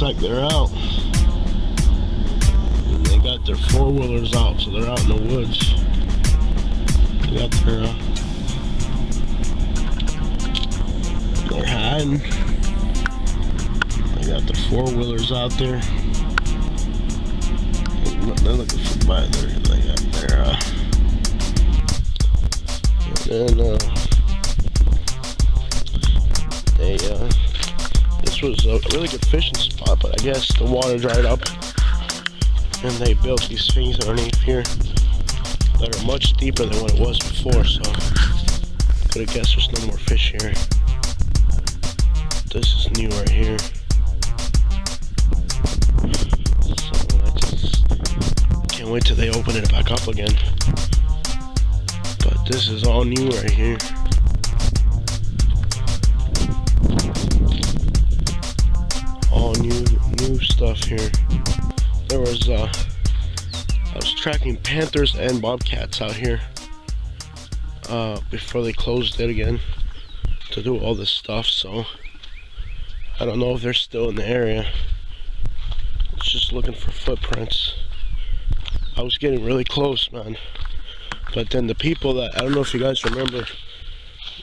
like they're out. And they got their four-wheelers out, so they're out in the woods. They got they're hiding. They got the four-wheelers out there. They're looking for by there. They got their this was a really good fishing spot, but I guess the water dried up and they built these things underneath here that are much deeper than what it was before, so could have guessed there's no more fish here. This is new right here. So I just can't wait till they open it back up again. But this is all new right here. All new stuff here. There was I was tracking panthers and bobcats out here before they closed it again to do all this stuff, so I don't know if they're still in the area. It's just looking for footprints. I was getting really close, man. But then the people that, I don't know if you guys remember,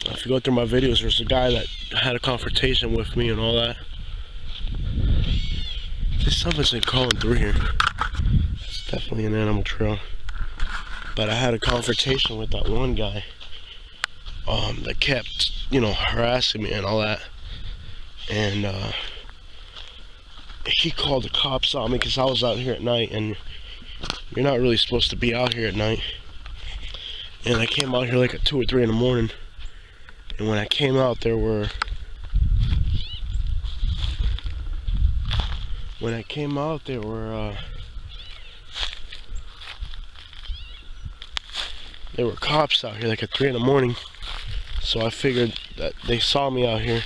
if you go through my videos, there's a guy that had a confrontation with me and all that. There's something crawling through here. It's definitely an animal trail. But I had a confrontation with that one guy that kept, you know, harassing me and all that. And he called the cops on me because I was out here at night, and you're not really supposed to be out here at night. And I came out here like at 2 or 3 in the morning, and when I came out there were there were cops out here like at 3 in the morning. So I figured that they saw me out here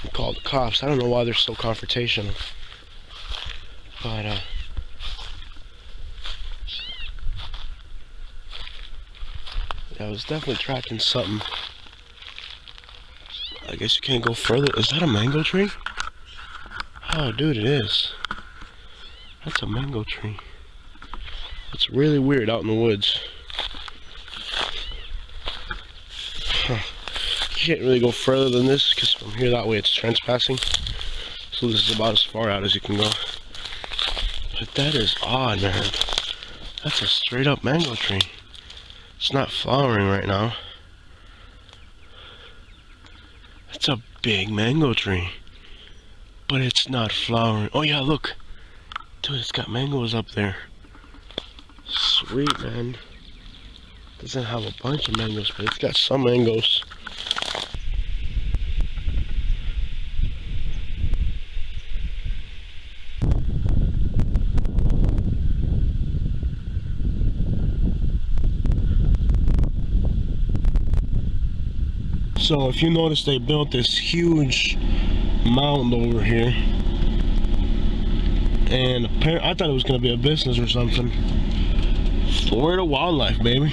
and called the cops. I don't know why they're so confrontational, but I was definitely tracking something. I guess you can't go further. Is that a mango tree? Oh, dude, it is. That's a mango tree. It's really weird out in the woods. Huh. You can't really go further than this because from here that way it's trespassing. So this is about as far out as you can go. But that is odd, man. That's a straight up mango tree. It's not flowering right now. It's a big mango tree, but it's not flowering. Oh yeah, look. Dude, it's got mangoes up there. Sweet, man. Doesn't have a bunch of mangoes, but it's got some mangoes. So if you notice, they built this huge mound over here, and I thought it was going to be a business or something. Florida wildlife, baby.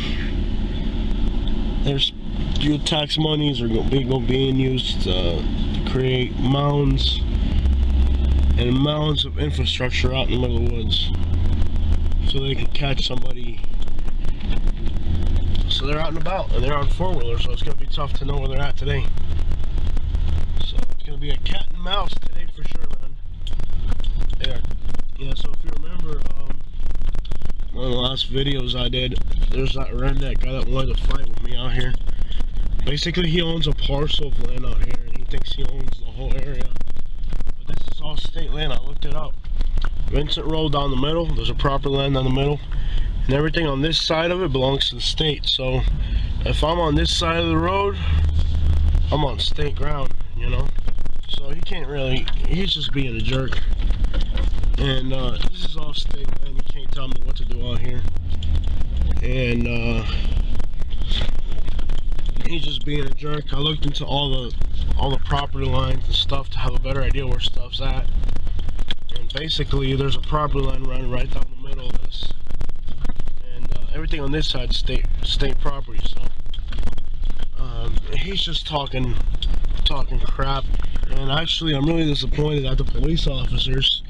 There's your tax monies are being used to create mounds and mounds of infrastructure out in the middle of the woods, so they can catch somebody. So they're out and about, and they're on four-wheelers, so it's going to be tough to know where they're at today. So it's going to be a cat and mouse today for sure, man. Yeah, so if you remember, one of the last videos I did, there's that redneck guy that wanted to fight with me out here. Basically, he owns a parcel of land out here, and he thinks he owns the whole area. But this is all state land. I looked it up. Vincent Road down the middle, there's a property land down the middle. And everything on this side of it belongs to the state. So if I'm on this side of the road, I'm on state ground, you know. So he can't really, he's just being a jerk. And this is all state land. You can't tell me what to do out here. And he's just being a jerk. I looked into all the property lines and stuff to have a better idea where stuff's at. And basically, there's a property line running right down the middle of this. Everything on this side is state property, so he's just talking crap. And actually, I'm really disappointed at the police officers.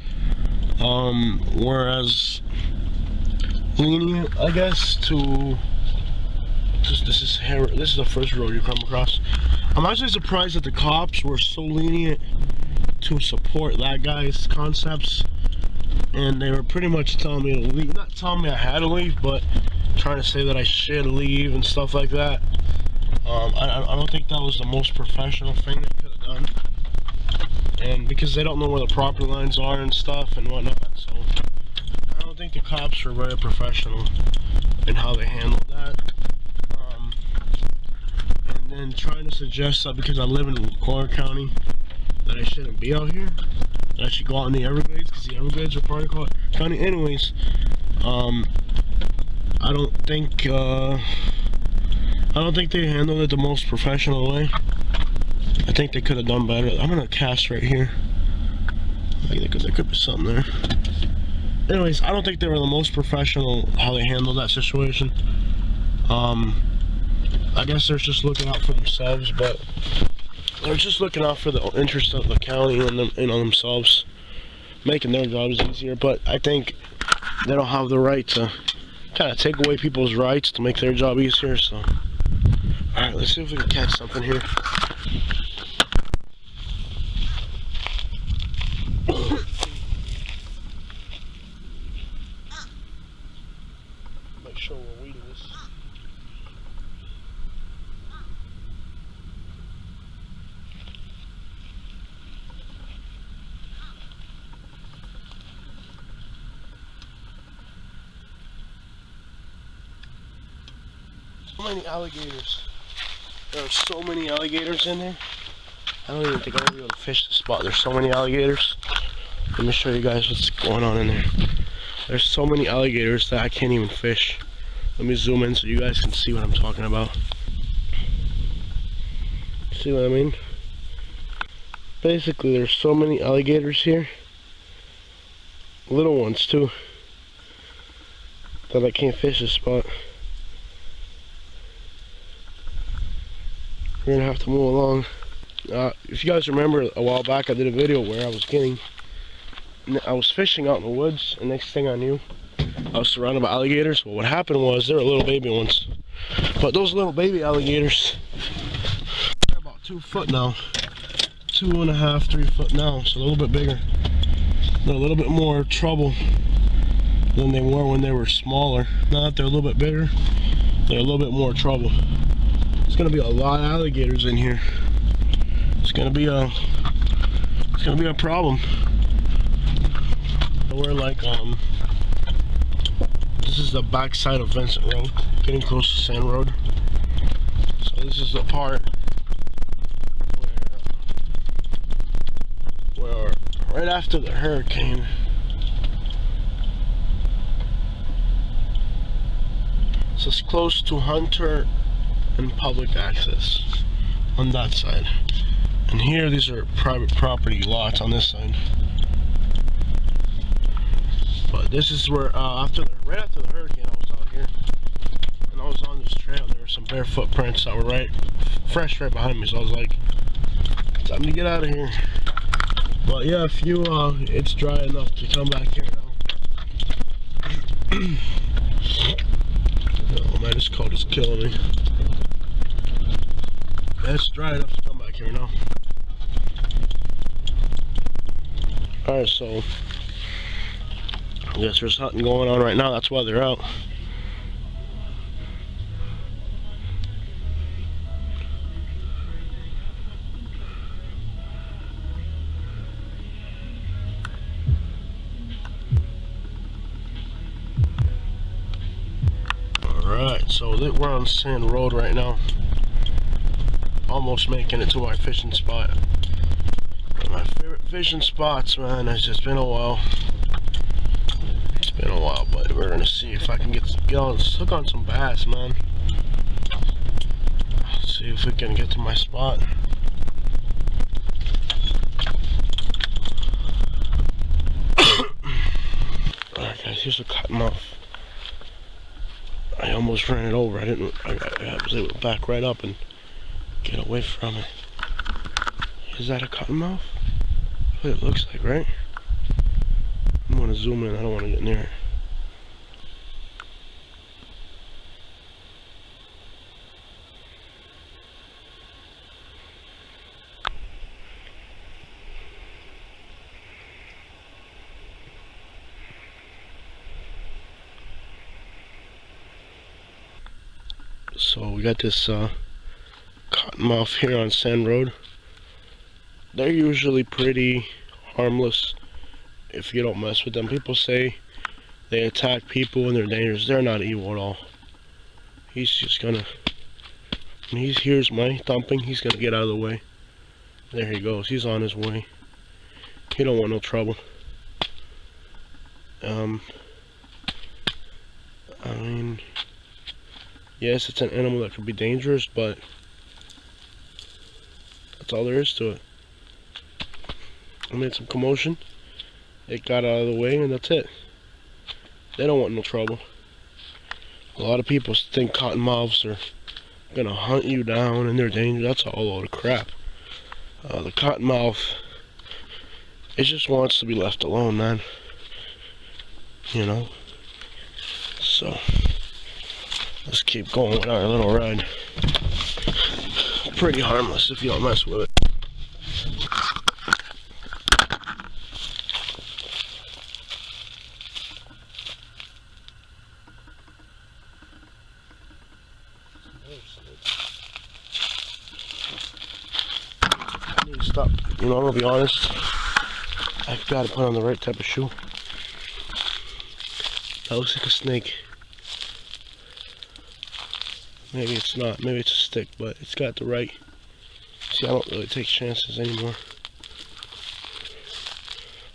Whereas lenient, I guess, to this is the first road you come across. I'm actually surprised that the cops were so lenient to support that guy's concepts, and they were pretty much telling me to leave. Not telling me I had to leave, but trying to say that I should leave and stuff like that. I don't think that was the most professional thing they could have done, and because they don't know where the property lines are and stuff and whatnot, so I don't think the cops were very professional in how they handled that. And then trying to suggest that because I live in Clark County that I shouldn't be out here, that I should go out in the Everglades because the Everglades are part of Clark County. Anyways, I don't think they handled it the most professional way. I think they could have done better. I'm gonna cast right here. I think there could be something there. Anyways, I don't think they were the most professional how they handled that situation. I guess they're just looking out for themselves, but they're just looking out for the interest of the county and them, themselves, making their jobs easier. But I think they don't have the right to kind of take away people's rights to make their job easier. So, all right, let's see if we can catch something here. Make sure we're weeding this. So many alligators. There are so many alligators in there. I don't even think I'm gonna be able to fish the spot. There's so many alligators. Let me show you guys what's going on in there. There's so many alligators that I can't even fish. Let me zoom in so you guys can see what I'm talking about. See what I mean? Basically, there's so many alligators here. Little ones too. That I can't fish this spot. We're gonna have to move along. If you guys remember, a while back I did a video where I was fishing out in the woods, and next thing I knew, I was surrounded by alligators. Well, what happened was, they were little baby ones. But those little baby alligators, they're about 2 foot now. 2.5, 3 foot now, so a little bit bigger. They're a little bit more trouble than they were when they were smaller. Now that they're a little bit bigger, they're a little bit more trouble. There's gonna be a lot of alligators in here. It's gonna be a problem. We're like this is the back side of Vincent Road, getting close to Sand Road. So this is the part where right after the hurricane, so it's close to Hunter and public access on that side. And here, these are private property lots on this side. But this is where, right after the hurricane, I was out here, and I was on this trail, and there were some bare footprints that were fresh right behind me, so I was like, time to get out of here. But yeah, it's dry enough to come back here now. Oh man, this cold is killing me. It's dry enough to come back here now. Alright, so I guess there's hunting going on right now, that's why they're out. Alright, so we're on Sand Road right now. Almost making it to my fishing spot. One of my favorite fishing spots, man. It's just been a while. It's been a while, but we're gonna see if I can hook on some bass, man. See if we can get to my spot. Alright guys, here's a cottonmouth. I almost ran it over. I was able to back right up and get away from it. Is that a cottonmouth? That's what it looks like, right? I'm gonna zoom in, I don't wanna get near it. So we got this cottonmouth here on Sand Road. They're usually pretty harmless if you don't mess with them. People say they attack people and they're dangerous. They're not evil at all. He's just gonna, when he hears my thumping, he's gonna get out of the way. There he goes, he's on his way. He don't want no trouble. I mean, yes, it's an animal that could be dangerous, but that's all there is to it. I made some commotion. It got out of the way, and that's it. They don't want no trouble. A lot of people think cottonmouths are gonna hunt you down and they're dangerous. That's all a load of crap. The cottonmouth, it just wants to be left alone, man. You know? So, let's keep going with our little ride. Pretty harmless if you don't mess with it. I need to stop. You know, I'm gonna be honest. I've got to put on the right type of shoe. That looks like a snake. Maybe it's not. Maybe it's a stick, but it's got the right. See, I don't really take chances anymore.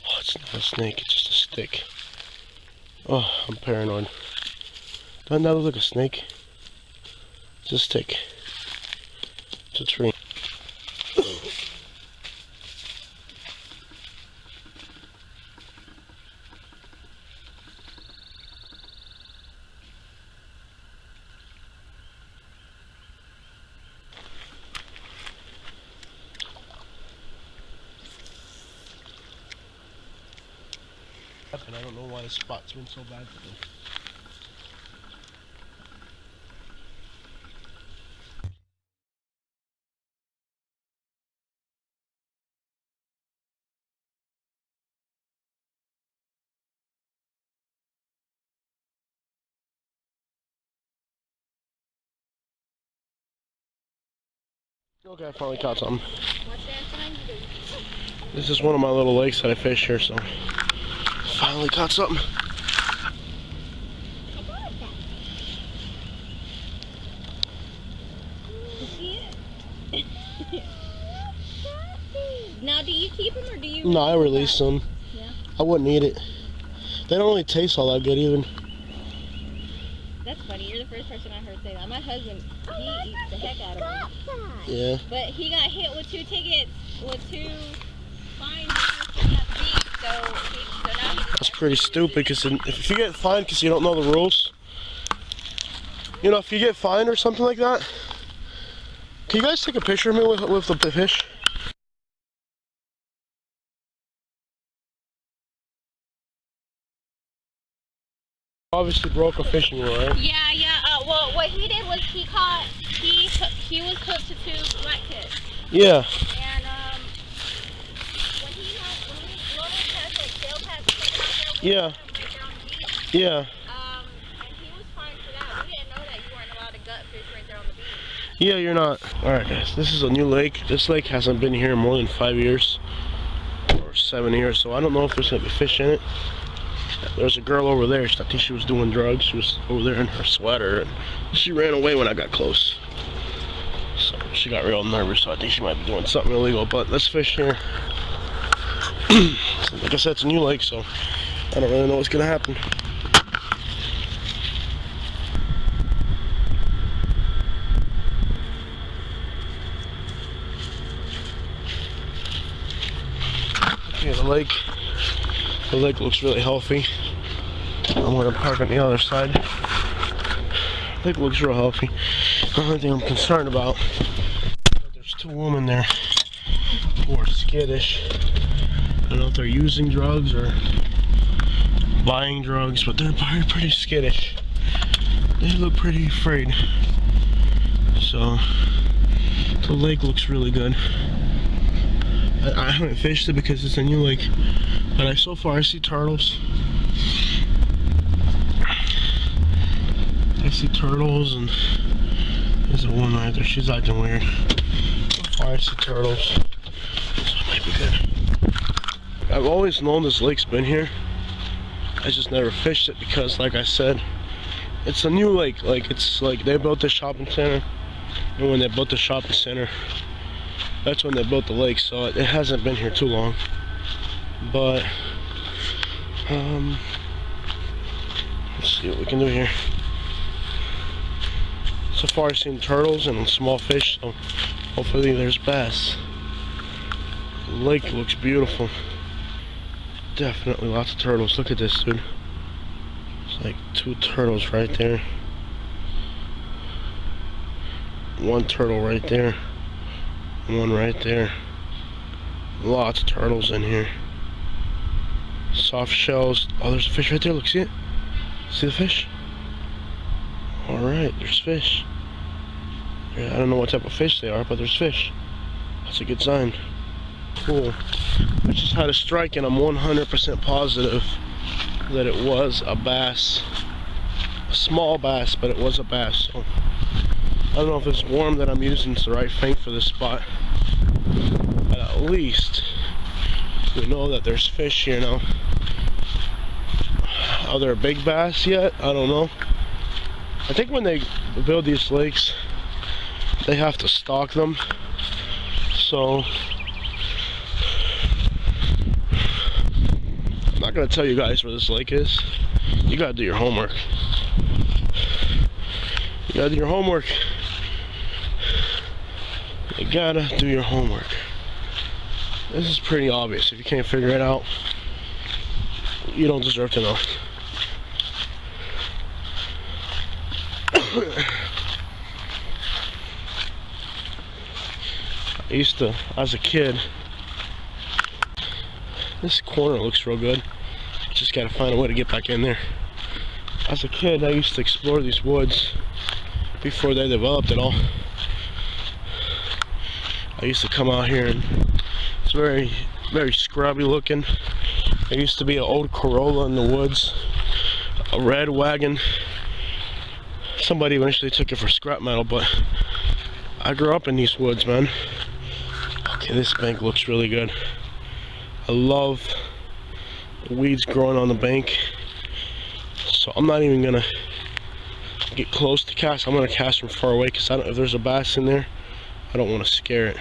Oh, it's not a snake. It's just a stick. Oh, I'm paranoid. Doesn't that look like a snake? It's a stick. It's a tree. And I don't know why the spot's been so bad for me. Okay, I finally caught something. This is one of my little lakes that I fish here, so finally caught something. Now, do you keep them or do you? No, I release them. Yeah. I wouldn't eat it. They don't really taste all that good, even. That's funny. You're the first person I heard say that. My husband, he eats the heck out of them. Yeah. But he got hit with 2 tickets, with 2 fines. So now he That's pretty stupid, because if you get fined because you don't know the rules, you know, if you get fined or something like that, can you guys take a picture of me with the fish? Obviously broke a fishing rule, right? Yeah. Well, what he did was he was hooked to 2 blackheads. Yeah. And when we loaded past like sail packs out there, Yeah. right there on the beach. Yeah. And he was fined for that. We didn't know that you weren't allowed to gut fish right there on the beach. Yeah, you're not. Alright guys, this is a new lake. This lake hasn't been here more than 5 years. Or 7 years, so I don't know if there's gonna be fish in it. There's a girl over there. I think she was doing drugs. She was over there in her sweater, and she ran away when I got close. So she got real nervous, so I think she might be doing something illegal. But let's fish here. Like I said, it's a new lake, so I don't really know what's gonna happen. Okay, the lake looks really healthy. I'm gonna park on the other side. The lake looks real healthy. The only thing I'm concerned about is that there's 2 women there who skittish. I don't know if they're using drugs or buying drugs, but they're pretty skittish. They look pretty afraid. So the lake looks really good. I haven't fished it because it's a new lake, but so far I see turtles. I see turtles, and there's a woman right there. She's acting weird. So far I see turtles, so it might be good. I've always known this lake's been here. I just never fished it because, like I said, it's a new lake. Like, it's like they built this shopping center, and when they built the shopping center, that's when they built the lake. So it hasn't been here too long. But let's see what we can do here. So far I've seen turtles and small fish, so hopefully there's bass. The lake looks beautiful. Definitely lots of turtles. Look at this, dude. It's like 2 turtles right there. 1 turtle right there. 1 right there. Lots of turtles in here. Soft shells. Oh, there's a fish right there. Look, see it? See the fish? Alright, there's fish. I don't know what type of fish they are, but there's fish. That's a good sign. Cool. I just had a strike, and I'm 100% positive that it was a bass. A small bass, but it was a bass. So I don't know if it's worm that I'm using is the right thing for this spot, but at least we know that there's fish here now. Are there big bass yet? I don't know. I think when they build these lakes, they have to stock them. So I'm not gonna tell you guys where this lake is. You gotta do your homework. You gotta do your homework. You gotta do your homework. This is pretty obvious. If you can't figure it out, you don't deserve to know. I used to, as a kid, this corner looks real good. Just gotta find a way to get back in there. As a kid, I used to explore these woods before they developed it all. I used to come out here, and it's very, very scrubby looking. There used to be an old Corolla in the woods, a red wagon. Somebody eventually took it for scrap metal, but I grew up in these woods, man. Okay, this bank looks really good. I love the weeds growing on the bank. So I'm not even gonna get close to cast. I'm gonna cast from far away because if there's a bass in there, I don't want to scare it.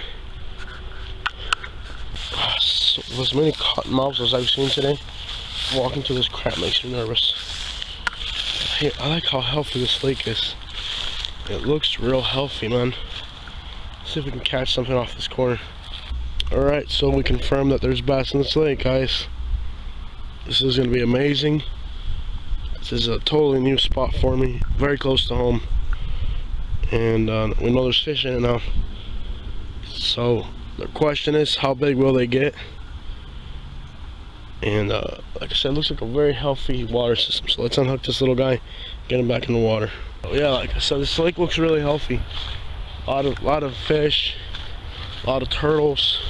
So, as many cottonmouths as I've seen today, walking through this crap makes me nervous. Hey, I like how healthy this lake is. It looks real healthy, man. Let's see if we can catch something off this corner. Alright, so we confirmed that there's bass in this lake, guys. This is going to be amazing. This is a totally new spot for me, very close to home. And we know there's fish in it now. So the question is, how big will they get? And like I said, it looks like a very healthy water system. So let's unhook this little guy, get him back in the water. So yeah, like I said, this lake looks really healthy. A lot of fish, a lot of turtles.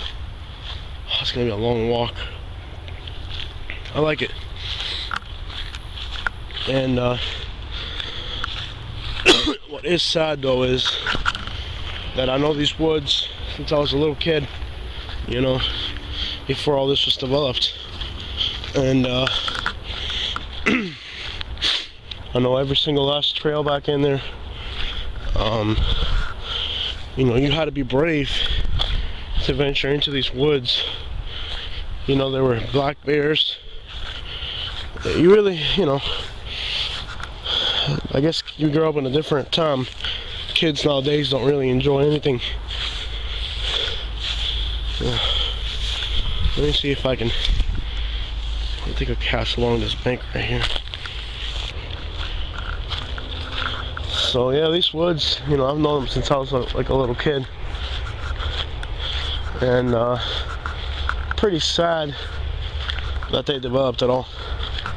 Oh, it's gonna be a long walk. I like it. And what is sad though is that I know these woods since I was a little kid, you know, before all this was developed. And I know every single last trail back in there. You know, you had to be brave to venture into these woods. You know, there were black bears. You really, you know, I guess you grew up in a different time. Kids nowadays don't really enjoy anything. Let me see if I can take a cast along this bank right here. So yeah, these woods, you know, I've known them since I was like a little kid. And pretty sad that they developed at all.